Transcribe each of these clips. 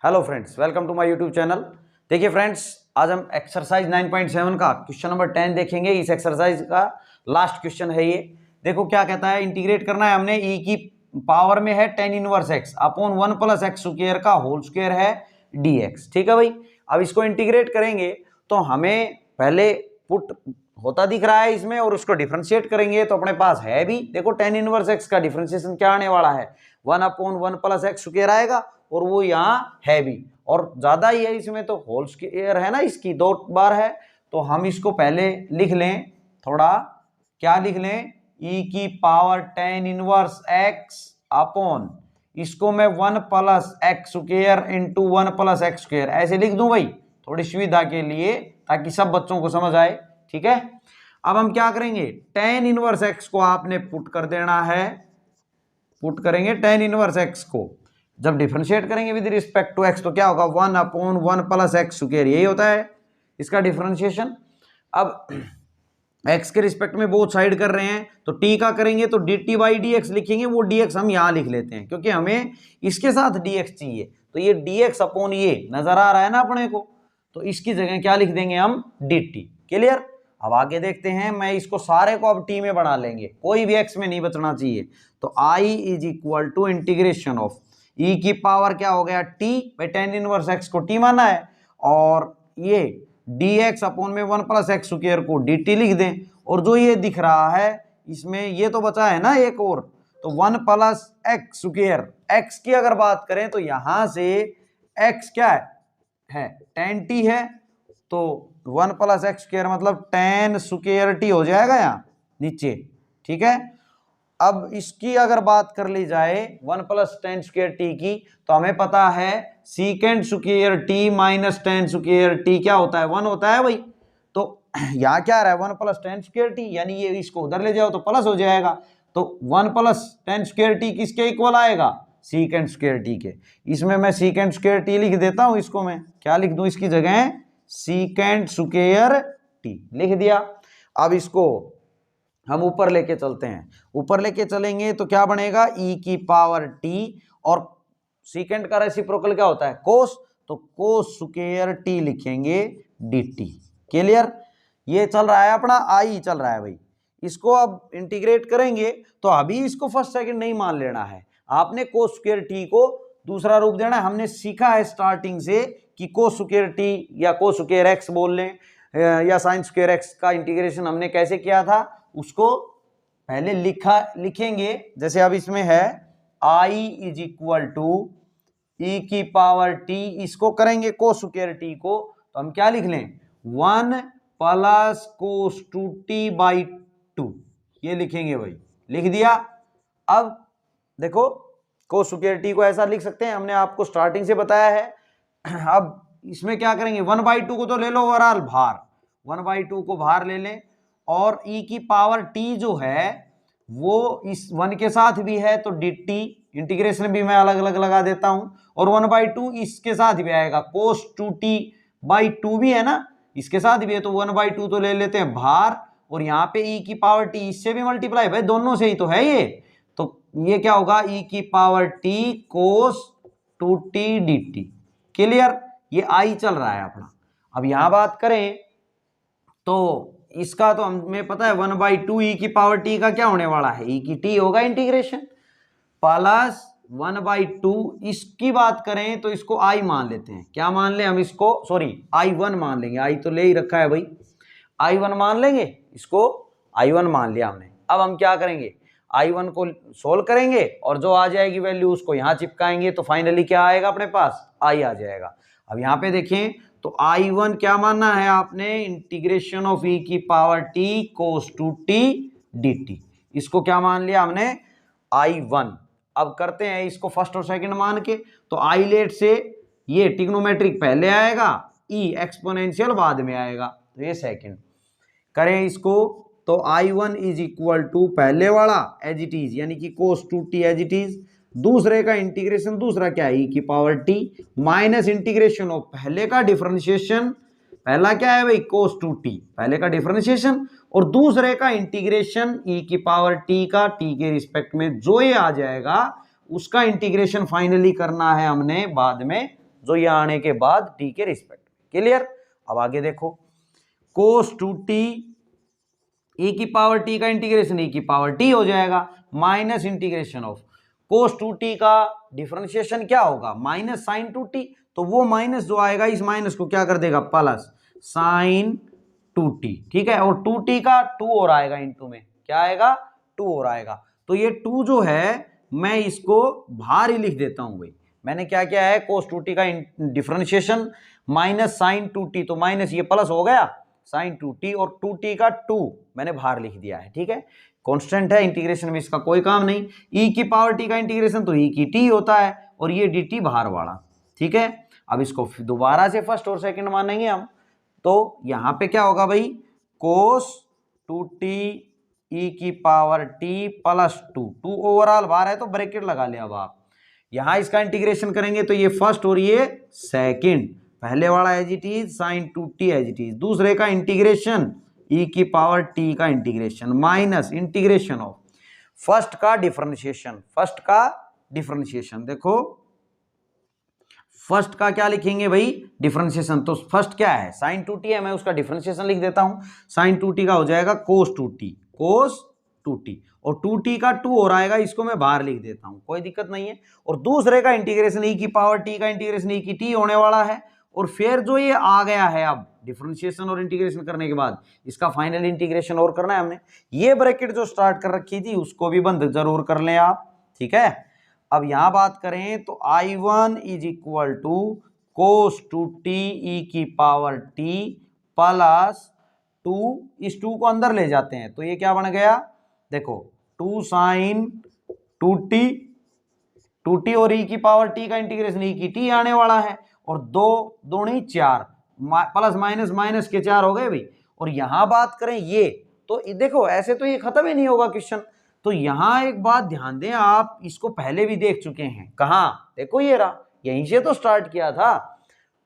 Hello friends, welcome to my YouTube channel. देखिए friends, आज हम एक्सरसाइज 9.7 का क्वेश्चन नंबर 10 देखेंगे। इस एक्सरसाइज का लास्ट क्वेश्चन है ये। देखो क्या कहता है, इंटीग्रेट करना है हमने। ई की पावर में है tan inverse x upon 1 plus x square का होल स्क्वायर है dx। ठीक है भाई। अब इसको इंटीग्रेट करेंगे तो हमें पहले पुट होता दिख रहा है इसमें, और उसको डिफरेंशिएट करेंगे तो अपने पास है भी। देखो tan इनवर्स x का डिफरेंशिएशन क्या आने वाला है, 1 अपॉन 1 प्लस एक्स स्क्वायर आएगा, और वो यहाँ है भी, और ज्यादा ही है इसमें तो होल स्क्वायर है ना, इसकी 2 बार है। तो हम इसको पहले लिख लें, थोड़ा क्या लिख लें, e की power tan inverse x upon, इसको मैं 1 plus x square into 1 plus x square ऐसे लिख दूं भाई, थोड़ी सुविधा के लिए, ताकि सब बच्चों को समझ आए। ठीक है। अब हम क्या करेंगे, tan इनवर्स x को आपने पुट कर देना है, पुट करेंगे tan इनवर्स x को। जब डिफरेंशिएट करेंगे विद रिस्पेक्ट टू x तो क्या होगा, 1 अपॉन 1 प्लस एक्स स्क्वायर, यही होता है इसका डिफरेंशिएशन। अब x के रिस्पेक्ट में बोथ साइड कर रहे हैं तो t का करेंगे तो dt बाई dx लिखेंगे। वो dx हम यहाँ लिख लेते हैं क्योंकि हमें इसके साथ dx चाहिए। तो ये dx अपॉन ये नजर आ रहा है ना अपने को, तो इसकी जगह क्या लिख देंगे हम, dt। क्लियर। अब आगे देखते हैं, मैं इसको सारे को अब t में बना लेंगे, कोई भी x में नहीं बचना चाहिए। तो i is equal to integration of e की पावर क्या हो गया t by tan inverse x को t माना है, और ये dx अपॉन में 1 प्लस एक्स स्क्वायर को dt लिख दें। और जो ये दिख रहा है इसमें ये तो बचा है ना एक और, तो 1 प्लस एक्स स्क्वायर, x की अगर बात करें तो यहां से x क्या है tan t है, तो 1 प्लस एक्स स्क्वायर मतलब tan स्क्वायर t हो जाएगा यहाँ नीचे। ठीक है। अब इसकी अगर बात कर ली जाए 1 प्लस tan स्क्वायर टी की, तो हमें पता है secant square T minus tan square T क्या होता है, 1 होता है भाई। तो यहाँ क्या आ रहा है, 1 प्लस tan स्क्वायर टी, यानी ये इसको उधर ले जाओ तो प्लस हो जाएगा। तो 1 प्लस tan स्क्वायर टी किसके इक्वल आएगा, सीकेंड स्क्वायर टी के। इसमें मैं सीकेंड स्क्वायर टी लिख देता हूं, इसको मैं क्या लिख दूं इसकी जगह, सीकेंड स्क्वायर टी लिख दिया। अब इसको हम ऊपर लेके चलते हैं, ऊपर लेके चलेंगे तो क्या बनेगा, e की पावर t, और सीकेंड का रेसिप्रोकल क्या होता है, कोस, तो कोस स्क्वायर t लिखेंगे dt। क्लियर। ये चल रहा है अपना i चल रहा है भाई। इसको अब इंटीग्रेट करेंगे तो अभी इसको फर्स्ट सेकंड नहीं मान लेना है, आपने कोस स्क्वायर t को दूसरा रूप देना है। हमने सीखा है स्टार्टिंग से कि कोस स्क्वायर t या कोस स्क्वायर x बोल लें, या साइन स्क्वायर x का इंटीग्रेशन हमने कैसे किया था उसको पहले लिखेंगे। जैसे अब इसमें है i इज इक्वल टू ई की पावर t, इसको करेंगे कोस स्क्वायर t को, तो हम क्या लिख लें, 1 प्लस कोस 2t बाई 2, ये लिखेंगे भाई, लिख दिया। अब देखो कोस स्क्वायर t को ऐसा लिख सकते हैं, हमने आपको स्टार्टिंग से बताया है। अब इसमें क्या करेंगे, 1/2 को तो ले लो ओवरऑल भार, 1/2 को बाहर ले लें, और e की पावर t जो है वो इस 1 के साथ भी है तो dt, इंटीग्रेशन भी मैं अलग अलग लगा देता हूं, और 1/2 इसके साथ भी आएगा, cos 2t बाई 2 भी है ना, इसके साथ भी है, तो 1/2 तो ले लेते हैं बाहर, और यहाँ पे e की पावर t इससे भी मल्टीप्लाई, भाई दोनों से ही तो है ये, तो ये क्या होगा, e की power t cos 2t dt। Clear. ये i चल रहा है अपना। अब यहां बात करें तो इसका तो हमें पता है 1/2 e की पावर t का क्या होने वाला है, e की t होगा इंटीग्रेशन प्लस 1/2। इसकी बात करें तो इसको i मान लेते हैं, क्या मान लें हम इसको, सॉरी i1 मान लेंगे, i तो ले ही रखा है भाई, i1 मान लेंगे, इसको i1 मान लिया हमने। अब हम क्या करेंगे, i1 को सोल्व करेंगे और जो आ जाएगी वैल्यू उसको यहां चिपकाएंगे, तो फाइनली क्या आएगा अपने पास, i आ जाएगा। अब यहां पे देखें तो i1 क्या मानना है आपने, इंटीग्रेशन ऑफ e की power t cos 2t dt, इसको क्या मान लिया हमने, i1। अब करते हैं इसको फर्स्ट और सेकंड मान के, तो i लेट से ये ट्रिग्नोमेट्रिक पहले आएगा, e एक्सपोनेंशियल बाद में आएगा, तो ये सेकंड करें इसको, तो i1 इज इक्वल टू पहले वाला एज इट इज, यानी कि cos 2t as it is, दूसरे का इंटीग्रेशन, दूसरा क्या है e की power t, minus integration of पहले का डिफरेंशिएशन, पहला क्या है भाई cos 2t, पहले का डिफरेंशिएशन, और दूसरे का इंटीग्रेशन e की पावर t का t के रिस्पेक्ट में जो ये आ जाएगा उसका इंटीग्रेशन फाइनली करना है हमने बाद में जो ये आने के बाद टी के रिस्पेक्ट। क्लियर। अब आगे देखो, कोस 2t e की पावर टी का इंटीग्रेशन e की पावर टी हो जाएगा minus integration of cos 2t का डिफरेंशिएशन क्या होगा माइनस साइन 2t, तो वो माइनस जो आएगा इस माइनस को क्या कर देगा प्लस साइन 2t। ठीक है, और 2t का 2 और आएगा इनटू में, क्या आएगा 2 और आएगा। तो ये 2 जो है मैं इसको बाहर ही लिख देता हूं भाई। मैंने क्या किया है कोस 2t का डिफरेंशिएशन माइनस साइन 2t, तो माइनस ये प्लस हो गया साइन 2t और 2t का 2 मैंने बाहर लिख दिया है। ठीक है, कांस्टेंट है, इंटीग्रेशन में इसका कोई काम नहीं। e की पावर t का इंटीग्रेशन तो e की t होता है और ये dt बाहर वाला। ठीक है, अब इसको दोबारा से फर्स्ट और सेकंड मानेंगे हम, तो यहां पे क्या होगा भाई कोस 2t e की पावर t प्लस 2 ओवरऑल बाहर है तो ब्रैकेट लगा लिया। अब आप यहां इसका इंटीग्रेशन करेंगे तो ये फर्स्ट और ये सेकंड, पहले वाला as it is sine 2t as it is, दूसरे का इंटीग्रेशन e की पावर t का integration minus integration of first का डिफरेंशिएशन, फर्स्ट का डिफरेंशिएशन। देखो फर्स्ट का क्या लिखेंगे भाई डिफरेंशिएशन, तो फर्स्ट क्या है साइन 2t है, मैं उसका डिफरेंशिएशन लिख देता हूं। साइन 2t का हो जाएगा कोस 2t, कोस 2t, और 2t का 2 और आएगा, इसको मैं बाहर लिख देता हूं, कोई दिक्कत नहीं है। और दूसरे का इंटीग्रेशन e की पावर t का इंटीग्रेशन e की t होने वाला है, और फिर जो ये आ गया है अब डिफरेंशिएशन और इंटीग्रेशन करने के बाद इसका फाइनल इंटीग्रेशन और करना है हमने। ये ब्रैकेट जो स्टार्ट कर रखी थी उसको भी बंद जरूर कर लें आप। ठीक है, अब यहां बात करें तो I1 is equal to cos 2t e की पावर t प्लस 2, इस 2 को अंदर ले जाते हैं तो ये क्या बन गया देखो 2 साइन 2t और e की पावर t का इंटीग्रेशन e की t आने वाला है, और 2 दूनी 4 प्लस माइनस माइनस के 4 हो गए भाई। और यहां बात करें ये तो देखो ऐसे तो ये खत्म ही नहीं होगा क्वेश्चन, तो यहां एक बात ध्यान दें, आप इसको पहले भी देख चुके हैं, कहां देखो ये रहा, यहीं से तो स्टार्ट किया था।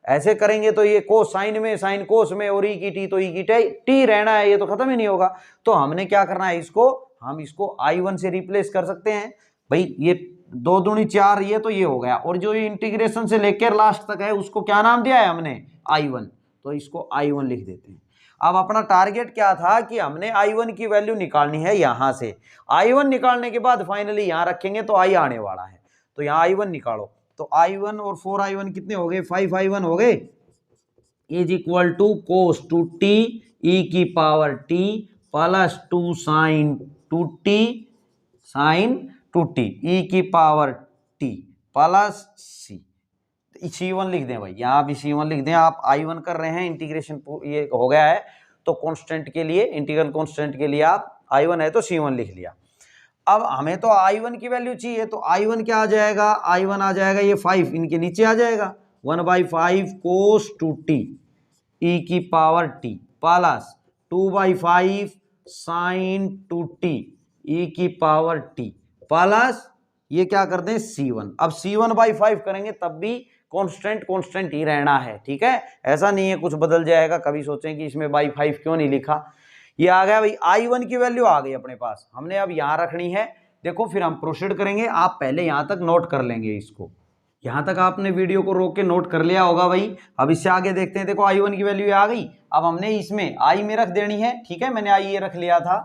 ऐसे करेंगे तो ये कोस साइन में साइन कोस में और ई की टी तो ई की टी रहना है, ये तो खत्म ही नहीं होगा। तो हमने क्या करना है इसको, हम इसको I1 से रिप्लेस कर सकते हैं भाई। ये 2 दूनी 4 ये तो ये हो गया, और जो ये इंटीग्रेशन से लेकर लास्ट तक है उसको क्या नाम दिया है हमने I1, तो इसको I1 लिख देते हैं। अब अपना टारगेट क्या था कि हमने I1 की वैल्यू निकालनी है यहां से, I1 निकालने के बाद फाइनली यहां रखेंगे तो I आने वाला है, तो यहां I1 निकालो, तो I1 और 4I1 कितने हो गए 5I1 हो गए, is equal to cos 2t e की power t plus 2 sine 2t sine 2t e की पावर t प्लस C1 लिख दें भाई, यहाँ भी C1 लिख दें। आप I1 कर रहे हैं, इंटीग्रेशन ये हो गया है तो कांस्टेंट के लिए, इंटीग्रल कांस्टेंट के लिए आप I1 है तो C1 लिख लिया। अब हमें तो I1 की वैल्यू चाहिए, तो I1 क्या आ जाएगा, I1 आ जाएगा ये 5 इनके नीचे आ जाएगा 1/5 कोस 2t e की power t plus 2/5 sine 2t e की पावर t प्लस ये क्या कर दें C1। अब C1/5 करेंगे तब भी कांस्टेंट ही रहना है। ठीक है, ऐसा नहीं है कुछ बदल जाएगा, कभी सोचें कि इसमें बाई 5 क्यों नहीं लिखा। ये आ गया भाई, I1 की वैल्यू आ गई अपने पास, हमने अब यहां रखनी है। देखो फिर हम प्रोसीड करेंगे, आप पहले यहां तक नोट कर लेंगे इसको, यहां तक आपने वीडियो को रोक के नोट कर लिया होगा भाई। अब इससे आगे देखते हैं, देखो I1 की वैल्यू आ गई, अब हमने इसमें I में रख देनी है। ठीक है, मैंने I ये रख लिया था,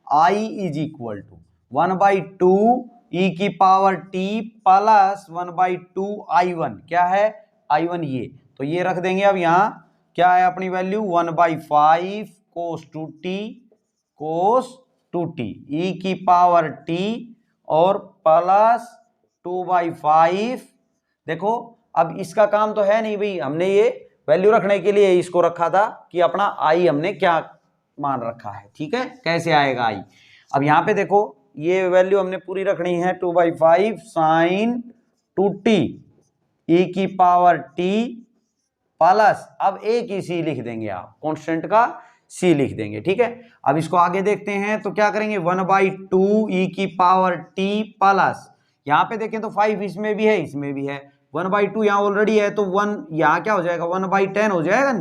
I is equal to 1/2 e की पावर t प्लस 1/2 I1, क्या है I1 ये, तो ये रख देंगे। अब यहाँ क्या है अपनी वैल्यू 1/5 कोस 2t e की पावर t और प्लस 2/5। देखो अब इसका काम तो है नहीं भाई, हमने ये वैल्यू रखने के लिए इसको रखा था कि अपना I हमने क्या मान रखा है। ठीक है, कैसे आएगा I। अब यहाँ पे देखो ये वैल्यू हमने पूरी रखनी है 2/5 साइन 2t e की पावर t प्लस, अब एक ही c लिख देंगे, आप कांस्टेंट का c लिख देंगे। ठीक है, अब इसको आगे देखते हैं तो क्या करेंगे 1/2 e की पावर t प्लस, यहाँ पे देखें तो 5 इसमें भी है इसमें भी है, 1/2 यहाँ ऑलरेडी है तो 1 यहाँ क्या हो जाएगा 1/10 हो जाएगा,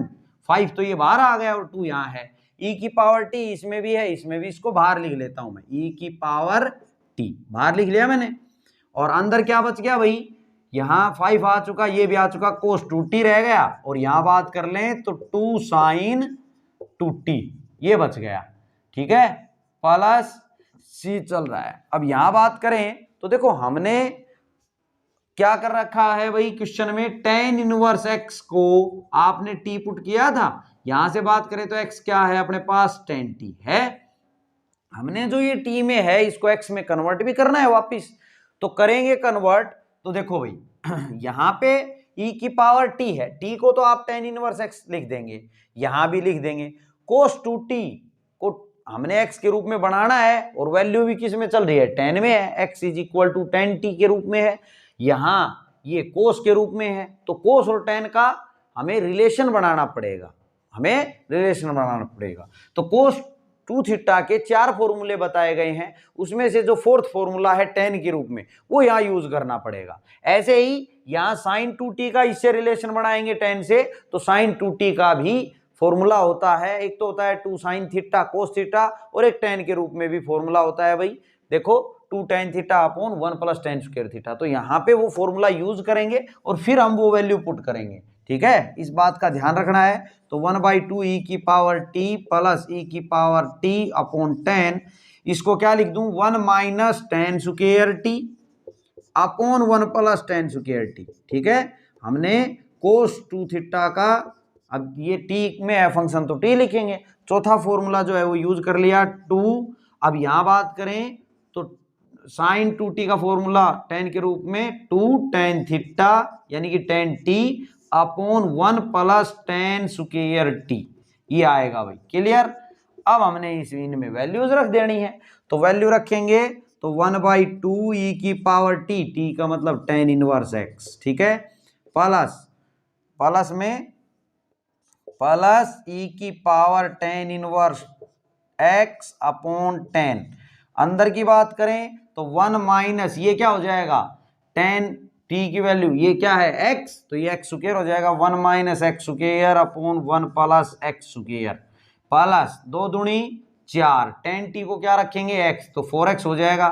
5 तो ये बाहर आ गया और 2 यहाँ है। e की पावर t इसमें भी है इसमें भी, इसको बाहर लिख लेता हूं मैं, e की पावर t बाहर लिख लिया मैंने। और अंदर क्या बच गया भाई, यहाँ 5 आ चुका, ये भी आ चुका, cos 2t रह गया, और यहाँ बात कर लें तो 2 sin 2t ये बच गया, ठीक है, प्लस c चल रहा है। अब यहाँ बात करें तो देखो हमने क्या कर रखा है भाई क्वेश्चन में, tan इनवर्स x को आपने t पुट किया था, यहां से बात करें तो x क्या है अपने पास, tan t है। हमने जो ये t में है इसको x में कन्वर्ट भी करना है वापिस, तो करेंगे कन्वर्ट। तो देखो भाई यहां पे e की पावर t है, t को तो आप tan इनवर्स x लिख देंगे, यहां भी लिख देंगे। cos 2t को हमने x के रूप में बनाना है, और वैल्यू भी किस में चल रही है, tan में है, x is equal to tan t के रूप में है, यहां ये कोस के रूप में है, तो कोस और tan का हमें रिलेशन बनाना पड़ेगा, तो कोस 2 थीटा के 4 फॉर्मूले बताए गए हैं, उसमें से जो 4th फॉर्मूला है tan के रूप में वो यहाँ यूज करना पड़ेगा। ऐसे ही यहाँ sin 2t का इससे रिलेशन बनाएंगे tan से, तो sin 2t का भी फॉर्मूला होता है, एक तो होता है 2 sin थीटा कोस थीटा, और एक tan के रूप में भी फॉर्मूला होता है भाई, देखो 2 tan theta upon 1 plus tan square theta. तो यहाँ पे वो फॉर्मूला यूज करेंगे और फिर हम वो वैल्यू पुट करेंगे, ठीक है, इस बात का ध्यान रखना है। तो 1/2 e की पावर t प्लस e की पावर t अपॉन 10, इसको क्या लिख दूं, 1 minus tan square t upon 1 plus tan square t, ठीक है। हमने कोस 2 थीटा का, अब ये t में है फंक्शन तो t लिखेंगे, चौथा फॉर्मूला जो है वो यूज कर लिया 2। अब यहां बात करें तो sin 2t का फॉर्मूला tan के रूप में 2 tan थीटा यानी कि tan t upon 1 plus tan square t, ये आएगा भाई, क्लियर। अब हमने इस इनमें वैल्यूज रख देनी है, तो वैल्यू रखेंगे तो 1/2 e की पावर t, t का मतलब tan इनवर्स x, ठीक है, प्लस में प्लस e की power tan inverse x upon 10, अंदर की बात करें तो 1 माइनस ये क्या हो जाएगा, tan t की वैल्यू ये क्या है x, तो ये x स्क्वायर हो जाएगा, 1 minus x square upon 1 plus x square, plus 2 दूनी 4, tan t को क्या रखेंगे x, तो 4x हो जाएगा,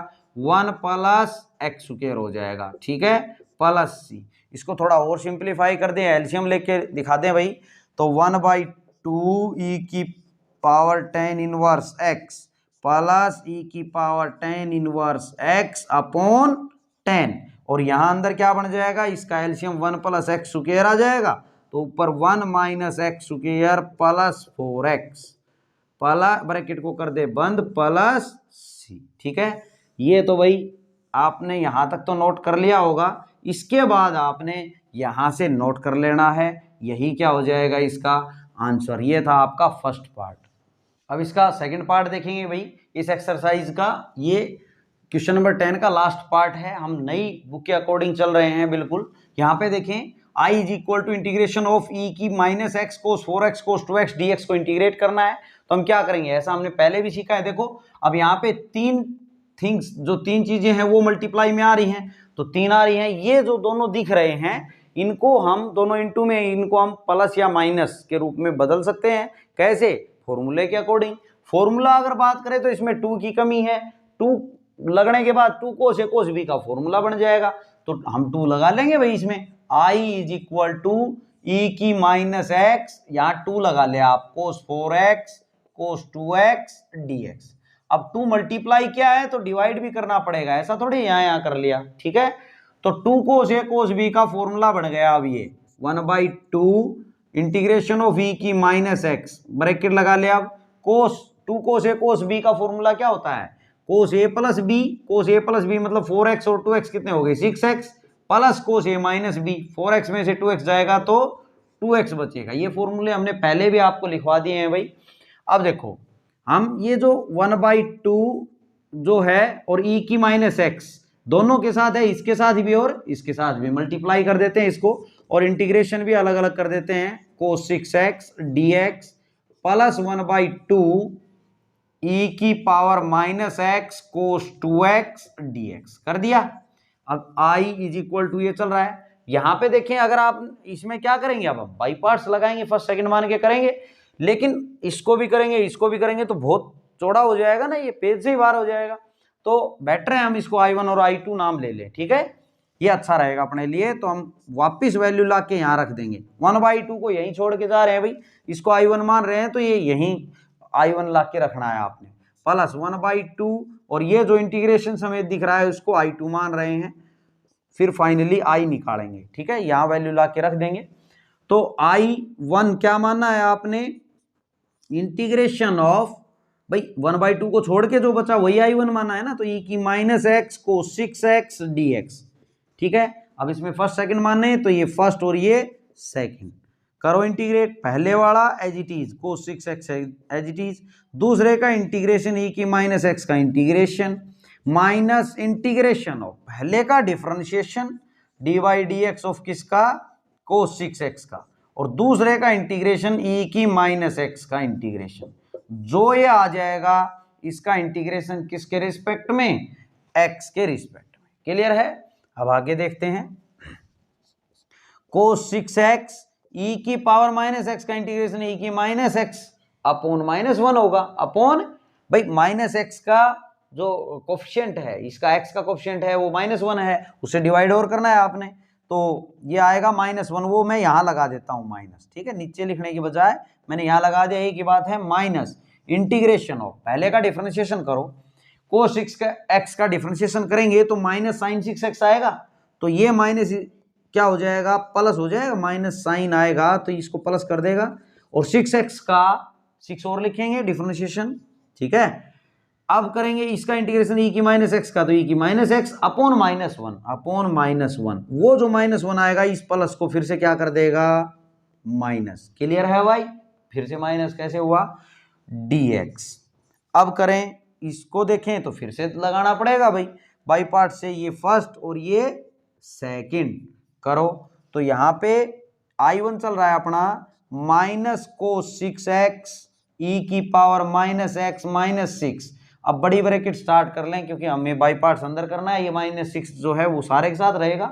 1 प्लस x स्क्वायर हो जाएगा, ठीक है, प्लस c। इसको थोड़ा और सिंप्लीफाई कर दें, एलसीएम लेके दिखा दें भाई, तो 1/2 e की power tan inverse x plus e की power tan inverse x upon 10, और यहां अंदर क्या बन जाएगा, इसका एलसीएम 1 प्लस x स्क्वायर आ जाएगा, तो ऊपर 1 minus x square plus 4x, plus bracket को कर दे बंद, प्लस c, ठीक है। ये तो भाई आपने यहां तक तो नोट कर लिया होगा, इसके बाद आपने यहां से नोट कर लेना है, यही क्या हो जाएगा इसका आंसर। ये था आपका फर्स्ट पार्ट। अब इसका सेकंड पार्ट देखेंगे भाई इस एक्सरसाइज का, ये क्वेश्चन नंबर 10 का लास्ट पार्ट है, हम नई बुक के अकॉर्डिंग चल रहे हैं बिल्कुल। यहाँ पे देखें i is equal to integration of e की minus x cos 4x cos 2x dx को इंटीग्रेट करना है, तो हम क्या करेंगे, ऐसा हमने पहले भी सीखा है। देखो अब यहाँ पे 3 थिंग्स, जो 3 चीजें हैं वो मल्टीप्लाई में आ रही हैं, तो 3 आ रही हैं, ये जो दोनों दिख रहे हैं इनको हम दोनों इनटू में, इनको हम प्लस या माइनस के रूप में बदल सकते हैं, कैसे, फॉर्मूले के अकॉर्डिंग। फॉर्मूला अगर बात करें तो इसमें 2 की कमी है, 2 लगने के बाद 2 कोस ए कोस बी का फॉर्मूला बन जाएगा, तो हम 2 लगा लेंगे भाई इसमें। i इज इक्वल टू ई की माइनस एक्स, यहाँ 2 लगा ले आप, कोस 4x कोस 2x dx। अब 2 मल्टीप्लाई क्या है तो डिवाइड भी करना पड़ेगा, ऐसा थोड़ी यहाँ कर लिया, ठीक है। तो 2 कोस ए कोस बी का फॉर्मूला बन गया अब ये 1/2 इंटीग्रेशन ऑफ ई की माइनस एक्स, ब्रैकेट लगा ले। अब कोस 2 कोस ए कोस बी का फॉर्मूला क्या होता है, कोस ए प्लस बी, कोस ए प्लस बी मतलब 4x और 2x कितने हो गए 6x, प्लस कोस ए माइनस बी, 4x में से 2x जाएगा तो 2x बचेगा। ये फॉर्मूले हमने पहले भी आपको लिखवा दिए हैं भाई। अब देखो हम ये जो 1/2 जो है और e की माइनस एक्स दोनों के साथ है, इसके साथ भी और इसके साथ भी मल्टीप्लाई कर देते हैं इसको, और इंटीग्रेशन भी अलग अलग कर देते हैं, कोस 6x dx प्लस 1/2 e की पावर माइनस एक्स कोस 2x dx कर दिया। अब i इज इक्वल टू ये चल रहा है, यहां पे देखें अगर आप इसमें क्या करेंगे, अब हम बाई पार्ट्स लगाएंगे, फर्स्ट सेकंड मान के करेंगे, लेकिन इसको भी करेंगे इसको भी करेंगे तो बहुत चौड़ा हो जाएगा ना, ये पेज से ही बाहर हो जाएगा, तो बेटर है हम इसको i1 और i2 नाम ले लें, ठीक है। ये अच्छा रहेगा अपने लिए। तो हम वापिस वैल्यू ला के यहाँ रख देंगे, 1/2 को यहीं छोड़ के जा रहे हैं भाई, इसको I1 मान रहे हैं तो ये यहीं I1 ला के रखना है आपने, प्लस 1/2, और ये जो इंटीग्रेशन समेत दिख रहा है उसको I2 मान रहे हैं, फिर फाइनली I निकालेंगे। ठीक है, यहाँ वैल्यू ला के रख देंगे। तो I1 क्या मानना है आपने, इंटीग्रेशन ऑफ, भाई 1/2 को छोड़ के जो बचा वही I1 माना है ना, तो e की -x को 6x dx। ठीक है, अब इसमें फर्स्ट सेकंड मानने हैं तो ये फर्स्ट और ये सेकंड, करो इंटीग्रेट, पहले वाला एज इट इज को 6x एज इट इज, दूसरे का इंटीग्रेशन e की -x का इंटीग्रेशन माइनस इंटीग्रेशन ऑफ पहले का डिफरेंशिएशन dy/dx ऑफ किसका, को 6x का, और दूसरे का इंटीग्रेशन e की -x का इंटीग्रेशन, जो ये आ जाएगा इसका इंटीग्रेशन किसके रिस्पेक्ट में, x के रिस्पेक्ट में। क्लियर है, अब आगे देखते हैं। cos 6x e की पावर -x का इंटीग्रेशन e की -x अपॉन -1 होगा, अपॉन भाई -x का जो कोफिशिएंट है, इसका x का कोफिशिएंट है वो -1 है, उसे डिवाइड और करना है आपने, तो ये आएगा -1, वो मैं यहां लगा देता हूं माइनस। ठीक है, नीचे लिखने की बजाय मैंने यहां लगा दिया, एक ही बात है, माइनस इंटीग्रेशन ऑफ, पहले का डिफरेंशिएशन करो, को 6 का x का डिफरेंशिएशन करेंगे तो माइनस साइन 6x आएगा, तो ये माइनस क्या हो जाएगा, प्लस हो जाएगा, माइनस साइन आएगा तो इसको प्लस कर देगा, और 6x का 6 और लिखेंगे डिफरेंशिएशन। ठीक है, अब करेंगे इसका इंटीग्रेशन e की -x का, तो e की -x अपॉन -1, अपॉन -1, वो जो -1 आएगा इस प्लस को फिर से क्या कर देगा, माइनस। क्लियर है भाई, फिर से माइनस कैसे हुआ, dx। अब करें इसको, देखें तो फिर से लगाना पड़ेगा भाई, बाई पार्ट से, ये फर्स्ट और ये सेकंड करो, तो यहाँ पे I1 चल रहा है अपना माइनस को 6x e की पावर -x -6। अब बड़ी ब्रैकेट स्टार्ट कर लें क्योंकि हमें बाई पार्ट्स अंदर करना है, ये -6 जो है वो सारे के साथ रहेगा,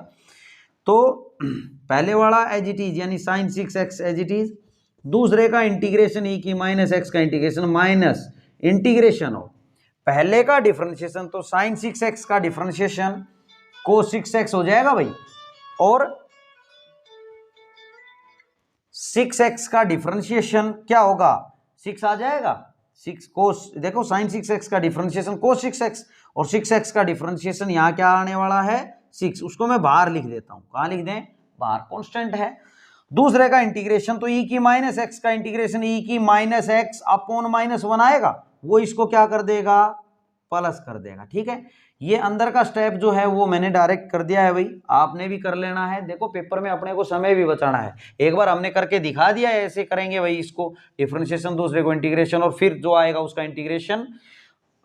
तो पहले वाला एज इट इज यानी sine 6x as it is, दूसरे का इंटीग्रेशन e की -x का इंटीग्रेशन माइनस इंटीग्रेशन हो पहले का डिफरेंशिएशन, तो साइन 6x का डिफरेंशिएशन को 6x हो जाएगा भाई, और 6x का डिफरेंशिएशन क्या होगा, 6 आ जाएगा, 6 कोस, देखो साइन 6x का डिफरेंशिएशन को 6x, और 6x का डिफरेंशिएशन यहाँ क्या आने वाला है, 6, उसको मैं बाहर लिख देता हूं, कहां लिख दें, बाहर, कांस्टेंट है। दूसरे का इंटीग्रेशन तो e की -x का इंटीग्रेशन e की -x अपॉन -1 आएगा, वो इसको क्या कर देगा, प्लस कर देगा। ठीक है, ये अंदर का स्टेप जो है वो मैंने डायरेक्ट कर दिया है भाई, आपने भी कर लेना है, देखो पेपर में अपने को समय भी बचाना है, एक बार हमने करके दिखा दिया है, ऐसे करेंगे भाई, इसको डिफरेंशिएशन, दूसरे को इंटीग्रेशन, और फिर जो आएगा उसका इंटीग्रेशन,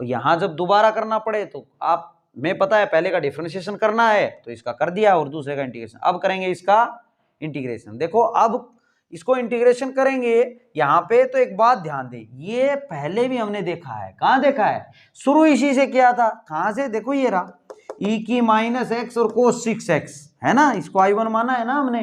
यहां जब दोबारा करना पड़े तो आप में पता है पहले का डिफरेंशिएशन करना है तो इसका कर दिया, और दूसरे का इंटीग्रेशन, अब करेंगे इसका इंटीग्रेशन। देखो अब इसको इंटीग्रेशन करेंगे, यहां पे तो एक बात ध्यान दें, ये पहले भी हमने देखा है, कहां देखा है, शुरू इसी से किया था, कहां से, देखो ये रहा e की -x और cos 6x है ना, इसको I1 माना है ना, हमने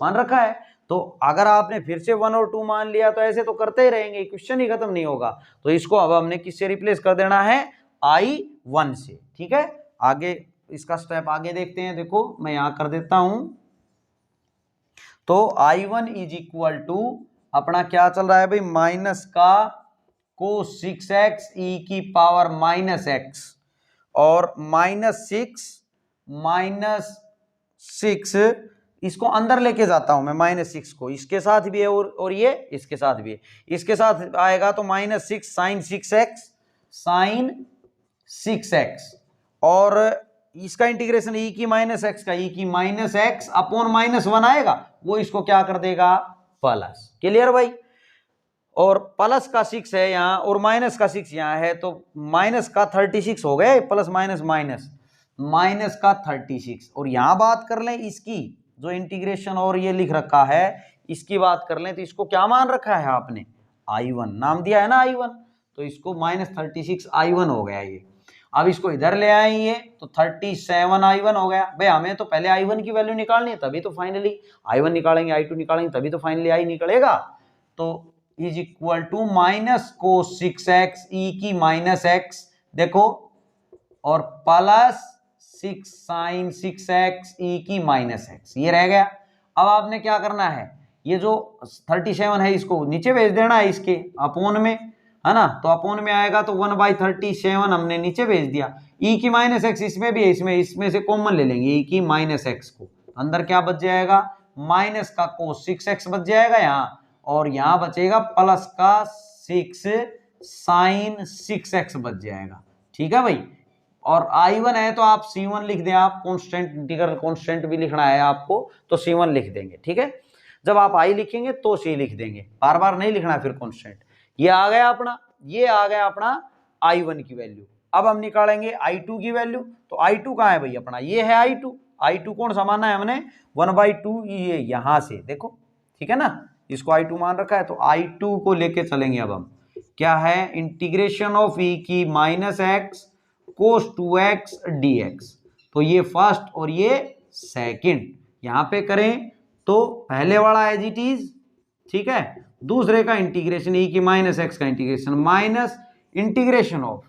मान रखा है, तो अगर आपने फिर से 1 और 2 मान लिया तो ऐसे तो करते ही रहेंगे, क्वेश्चन ही खत्म नहीं होगा, तो इसको अब हमने किससे रिप्लेस कर देना है, I1 से। ठीक है, आगे इसका स्टेप आगे देखते हैं, देखो मैं यहां कर देता हूं, तो I1 इज इक्वल टू अपना क्या चल रहा है भाई, माइनस का को 6x e की पावर -x, और -6 इसको अंदर लेके जाता हूं मैं, -6 को, इसके साथ भी है और ये इसके साथ भी है, इसके साथ आएगा तो -6 साइन 6x, साइन 6x, और इसका इंटीग्रेशन e की -x का e की -x अपॉन -1 आएगा, वो इसको क्या कर देगा, प्लस। क्लियर भाई, और प्लस का 6 है यहाँ और माइनस का 6 यहाँ है, तो माइनस का 36 हो गए, प्लस माइनस माइनस, माइनस का 36, और यहां बात कर लें इसकी जो इंटीग्रेशन और ये लिख रखा है, इसकी बात कर लें तो इसको क्या मान रखा है आपने, I1 नाम दिया है ना, I1, तो इसको -36 I1 हो गया ये। अब इसको इधर ले आएंगे तो 37 I1 हो गया। भाई हमें तो पहले I1 की वैल्यू निकालनी है, तभी तो फाइनली I1 निकालेंगे, I2 निकालेंगे, तभी तो फाइनली I निकलेगा। तो इज इक्वल टू माइनस को 6x e की -x, देखो, और प्लस 6 साइन 6x ई की माइनस एक्स, ये रह गया। अब आपने क्या करना है, ये जो 37 है इसको नीचे भेज देना है इसके अपोन में, है ना। तो अपोन में आएगा तो 1/37 हमने नीचे भेज दिया। ई की माइनस एक्स इसमें भी है, इसमें से कॉमन ले लेंगे ई की माइनस एक्स को, अंदर क्या बच जाएगा, माइनस का कोस 6x बच जाएगा यहाँ, और यहाँ बचेगा प्लस का 6 साइन 6x बच जाएगा। ठीक है भाई। और I1 है तो आप C1 लिख दें, आप कांस्टेंट इंटीग्रल कांस्टेंट भी लिखना है आपको तो C1 लिख देंगे। ठीक है, जब आप I लिखेंगे तो C लिख देंगे, बार बार नहीं लिखना फिर कांस्टेंट। ये आ गया अपना, ये आ गया अपना I1 की वैल्यू। अब हम निकालेंगे I2 की वैल्यू। तो I2 कहाँ है भाई अपना, ये है I2 कौन सा माना है हमने, 1/2 ये यहाँ से देखो, ठीक है ना, इसको I2 मान रखा है। तो I2 को लेके चलेंगे अब हम, क्या है, इंटीग्रेशन ऑफ ई की माइनस एक्स कोस 2x dx। तो ये फर्स्ट और ये सेकंड यहां पे करें तो पहले वाला एज इट इज, ठीक है, दूसरे का इंटीग्रेशन ई की माइनस एक्स का इंटीग्रेशन माइनस इंटीग्रेशन ऑफ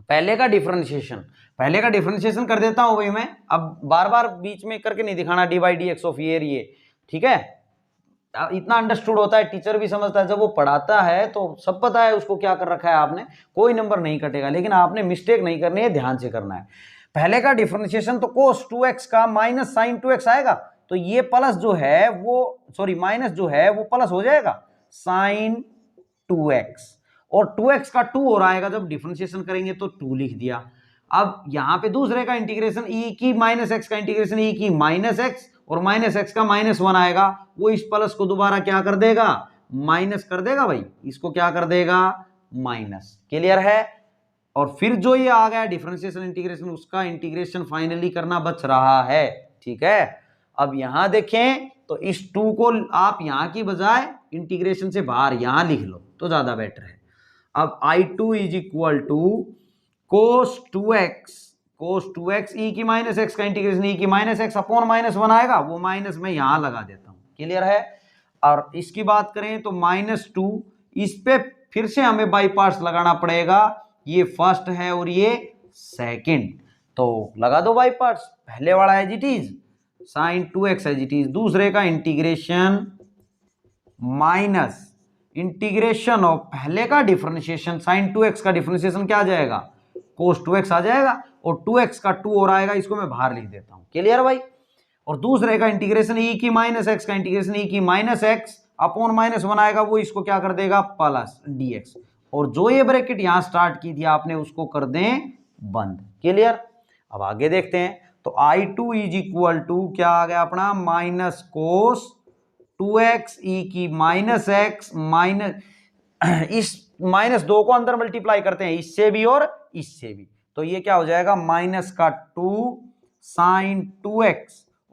पहले का डिफरेंशिएशन कर देता हूं भाई मैं, अब बार बार बीच में करके नहीं दिखाना dy/dx ऑफ ये, ठीक है। इतना अंडरस्टूड होता है, टीचर भी समझता है, जब वो पढ़ाता है तो सब पता है उसको क्या कर रखा है आपने, कोई नंबर नहीं कटेगा। लेकिन आपने मिस्टेक नहीं करनी है, ध्यान से करना है। पहले का डिफरेंशिएशन तो cos 2x का माइनस साइन 2x आएगा, तो ये प्लस जो है वो, सॉरी माइनस जो है वो प्लस हो जाएगा साइन 2x, और 2x का 2 और आएगा, जब डिफरेंशिएशन करेंगे तो 2 लिख दिया। अब यहां पे दूसरे का इंटीग्रेशन ई की माइनस एक्स का इंटीग्रेशन ई की माइनस एक्स, और माइनस एक्स का -1 आएगा, वो इस प्लस को दोबारा क्या कर देगा, माइनस कर देगा भाई, इसको क्या कर देगा, माइनस। क्लियर है। और फिर जो ये आ गया डिफरेंशिएशन इंटीग्रेशन, उसका इंटीग्रेशन फाइनली करना बच रहा है। ठीक है, अब यहां देखें तो इस 2 को आप यहां की बजाय इंटीग्रेशन से बाहर यहां लिख लो तो ज्यादा बेटर है। अब I2 is equal to cos 2x e की माइनस एक्स का इंटीग्रेशन ई की माइनस एक्स अपॉन -1 आएगा, वो माइनस में यहां लगा देता हूं। क्लियर है। और इसकी बात करें तो -2, इस पे फिर से हमें बाई पार्ट्स लगाना पड़ेगा, ये फर्स्ट है और ये सेकंड, तो लगा दो बाई पार्ट्स। पहले वाला as it is sine 2x as it is, दूसरे का इंटीग्रेशन माइनस इंटीग्रेशन ऑफ पहले का डिफरेंशिएशन साइन 2x का डिफरेंशिएशन क्या आ जाएगा, cos 2x आ जाएगा, और 2x का 2 और आएगा, इसको मैं बाहर लिख देता हूं। क्लियर भाई। और दूसरे का इंटीग्रेशन ई की माइनस एक्स का इंटीग्रेशन ई की माइनस एक्स अपॉन -1 आएगा, वो इसको क्या कर देगा, प्लस dx, और जो ये ब्रैकेट यहां स्टार्ट की थी आपने उसको कर दें बंद। क्लियर। अब आगे देखते हैं, तो I2 इज इक्वल टू क्या आ गया अपना, माइनस कोस 2x ई की माइनस एक्स माइनस, इस -2 को अंदर मल्टीप्लाई करते हैं इससे भी और इससे भी, तो ये क्या हो जाएगा, माइनस का 2 साइन 2x,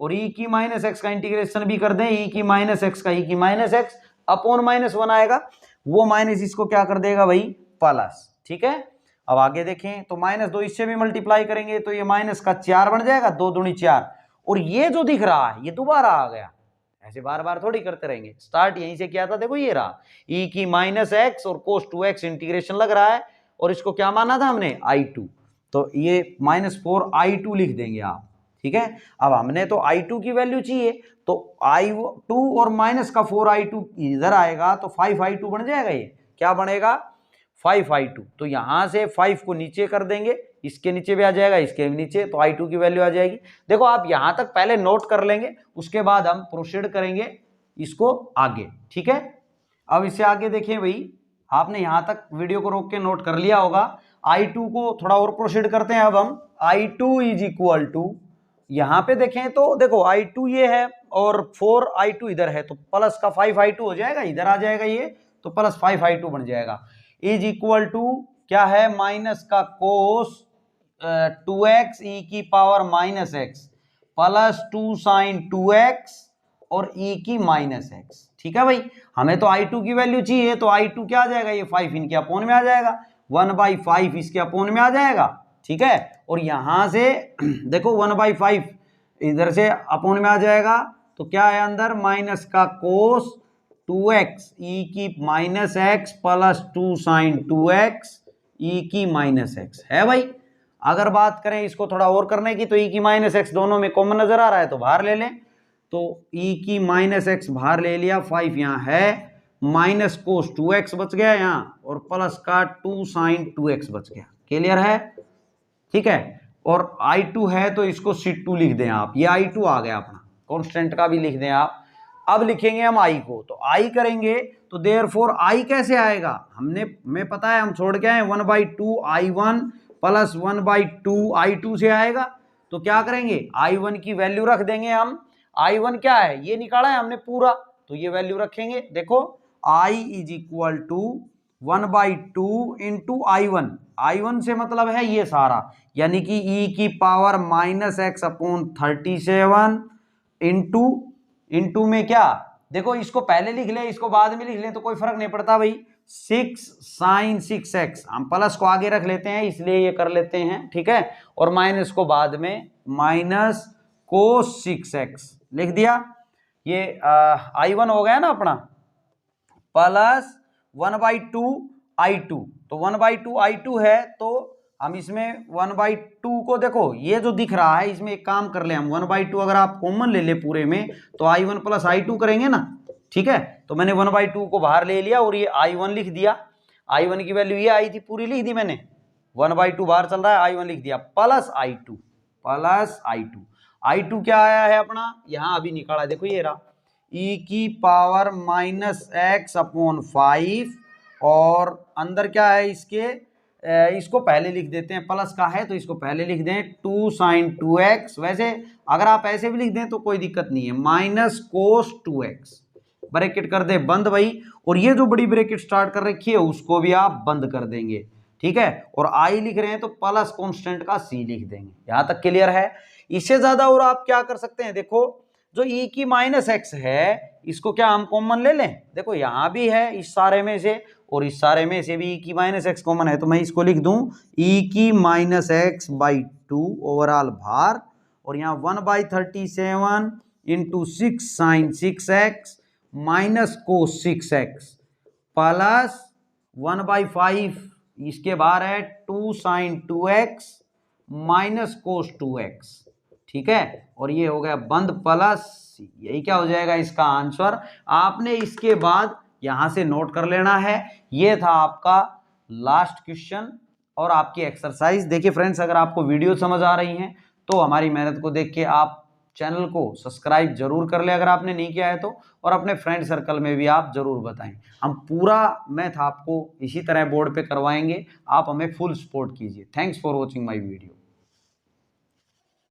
और ई की माइनस एक्स का इंटीग्रेशन भी कर दें, ई की माइनस एक्स का ई की माइनस एक्स अपॉन -1 आएगा, वो माइनस इसको क्या कर देगा भाई, प्लस। ठीक है। अब आगे देखें तो -2 इससे भी मल्टीप्लाई करेंगे तो ये माइनस का 4 बन जाएगा, 2 दूनी 4, और ये जो दिख रहा है ये दोबारा आ गया। ऐसे बार बार थोड़ी करते रहेंगे, स्टार्ट यहीं से किया था, देखो ये रहा ई की माइनस एक्स और cos 2x इंटीग्रेशन लग रहा है, और इसको क्या माना था हमने, I2, तो ये -4 I2 लिख देंगे आप। ठीक है। अब हमने तो I2 की वैल्यू चाहिए, तो I2 और माइनस का 4I2 इधर आएगा तो 5I2 बन जाएगा, ये क्या बनेगा, 5I2। तो यहां से 5 को नीचे कर देंगे, इसके नीचे भी आ जाएगा, इसके भी नीचे, तो I2 की वैल्यू आ जाएगी। देखो आप यहां तक पहले नोट कर लेंगे, उसके बाद हम प्रोसीड करेंगे इसको आगे। ठीक है। अब इससे आगे देखिए भाई, आपने यहां तक वीडियो को रोक के नोट कर लिया होगा। I2 को थोड़ा और प्रोसीड करते हैं। अब हम I2 इज इक्वल टू, यहां पे देखें तो देखो I2 ये है और 4I2 इधर है, तो प्लस का 5I2 हो जाएगा, इधर आ जाएगा ये, तो प्लस 5I2 बन जाएगा, इज इक्वल टू क्या है, माइनस का कोस 2x ई की power minus x plus 2 sine 2x और ई की माइनस एक्स। ठीक है भाई, हमें तो I2 की वैल्यू चाहिए, तो I2 क्या आ जाएगा, ये 5 इनके अपोन में आ जाएगा, 1/5 इसके अपोन में आ जाएगा। ठीक है। और यहां से देखो 1/5 इधर से अपोन में आ जाएगा, तो क्या है अंदर, माइनस का कोस 2x ई की minus x plus 2 sine 2x e की माइनस एक्स है भाई। अगर बात करें इसको थोड़ा और करने की तो e की माइनस एक्स दोनों में कॉमन नजर आ रहा है तो बाहर ले लें, तो e की माइनस एक्स बाहर ले लिया, 5 यहाँ है, माइनस कोस 2x बच गया यहाँ, और प्लस का 2 साइन 2x बच गया। क्लियर है? ठीक है। और I2 है तो इसको C2 लिख दें आप, ये I2 आ गया अपना, कांस्टेंट का भी लिख दें आप। अब लिखेंगे हम I को, तो I करेंगे तो देयरफॉर I कैसे आएगा, हमें पता है, हम छोड़ के आए 1/2 I1 प्लस 1/2 I2 से आएगा। तो क्या करेंगे, I1 की वैल्यू रख देंगे हम। I1 क्या है, ये निकाला है हमने पूरा, तो ये वैल्यू रखेंगे। देखो I is equal to 1/2 into I1, I1 से मतलब है ये सारा, यानी कि e की power minus x upon 37 into में क्या, देखो इसको पहले लिख ले इसको बाद में लिख ले तो कोई फर्क नहीं पड़ता भाई, 6 साइन 6x, हम प्लस को आगे रख लेते हैं इसलिए ये कर लेते हैं, ठीक है, और माइनस को बाद में, माइनस कोस 6x लिख दिया। ये I1 हो गया ना अपना, प्लस 1/2 I2, तो 1/2 I2 है, तो हम इसमें 1/2 को देखो ये जो दिख रहा है इसमें एक काम कर ले हम, 1/2 अगर आप कॉमन ले ले पूरे में तो I1 प्लस I2 करेंगे ना, ठीक है। तो मैंने 1/2 को बाहर ले लिया और ये I1 लिख दिया, I1 की वैल्यू ये आई थी पूरी लिख दी मैंने, 1/2 बाहर चल रहा है, I1 लिख दिया, प्लस I2 I2 क्या आया है अपना, यहां अभी निकाला, देखो ये रहा, e की पावर माइनस एक्स अपॉन 5, और अंदर क्या है इसके, इसको पहले लिख देते हैं, प्लस का है तो इसको पहले लिख दें 2 साइन 2x, वैसे अगर आप ऐसे भी लिख दें तो कोई दिक्कत नहीं है, माइनस कोस 2x, ब्रैकेट कर दे बंद भाई, और ये जो बड़ी ब्रैकेट स्टार्ट कर रखी है उसको भी आप बंद कर देंगे, ठीक है। और I लिख रहे हैं तो प्लस कांस्टेंट का C लिख देंगे, यहां तक क्लियर है। इससे ज्यादा और आप क्या कर सकते हैं, देखो जो e की माइनस एक्स है इसको क्या हम कॉमन ले लें, देखो यहां भी है इस सारे में से और इस सारे में से भी e की माइनस एक्स कॉमन है, तो मैं इसको लिख दूं e की माइनस एक्स बाई 2 ओवरऑल भार, और यहाँ 1/37 into 6 sine 6x minus cos 6x plus 1/5, इसके बाहर है 2 sine 2x minus cos 2x, ठीक है, और ये हो गया बंद प्लस, यही क्या हो जाएगा इसका आंसर। आपने इसके बाद यहां से नोट कर लेना है। ये था आपका लास्ट क्वेश्चन और आपकी एक्सरसाइज। देखिए फ्रेंड्स, अगर आपको वीडियो समझ आ रही है तो हमारी मेहनत को देख के आप चैनल को सब्सक्राइब जरूर कर ले अगर आपने नहीं किया है तो, और अपने फ्रेंड सर्कल में भी आप जरूर बताएं। हम पूरा मैथ आपको इसी तरह बोर्ड पे करवाएंगे, आप हमें फुल सपोर्ट कीजिए। Thanks for watching my video.